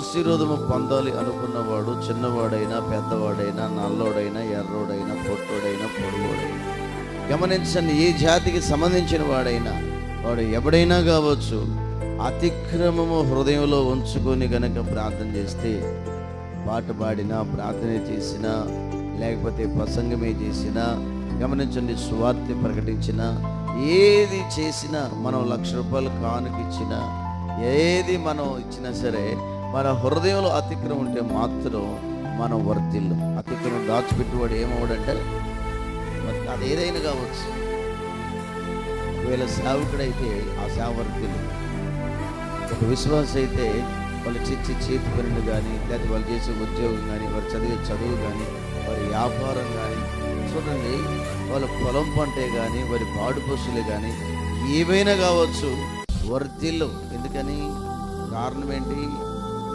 ఆశీర్వాదము పొందాలి అనుకున్నవాడు చిన్నవాడైనా పెద్దవాడైనా నల్లోడైనా ఎర్రోడైనా పొట్టోడైనా పొడుగోడైనా, గమనించండి, ఏ జాతికి సంబంధించిన వాడైనా వాడు ఎవడైనా కావచ్చు, అతిక్రమము హృదయంలో ఉంచుకొని గనక ప్రార్థన చేస్తే, పాట పాడినా, ప్రార్థన చేసినా, లేకపోతే ప్రసంగమే చేసినా, గమనించండి, సువార్త ప్రకటించినా, ఏది చేసినా, మనం 1,00,000 రూపాయలు కానుకిచ్చినా, ఏది మనం ఇచ్చినా సరే, మన హృదయంలో అతిక్రమం ఉంటే మాత్రం మనం వర్తిల్లు. అతిక్రమం దాచిపెట్టువాడు ఏమవుడంటే, అది ఏదైనా కావచ్చు. ఒకవేళ సేవకుడైతే ఆ సేవ వర్తిల్లు, ఒక విశ్వాస అయితే వాళ్ళు చేతి పనులు కానీ, లేకపోతే వాళ్ళు చేసే ఉద్యోగం కానీ, వారు చదివే చదువు కానీ, వారి వ్యాపారం కానీ, చూడండి, వాళ్ళ పొలం పంటే కానీ, వారి పాడు పశువులే కానీ, ఏవైనా కావచ్చు, వర్ధిల్లు. ఎందుకని? కారణం ఏంటి?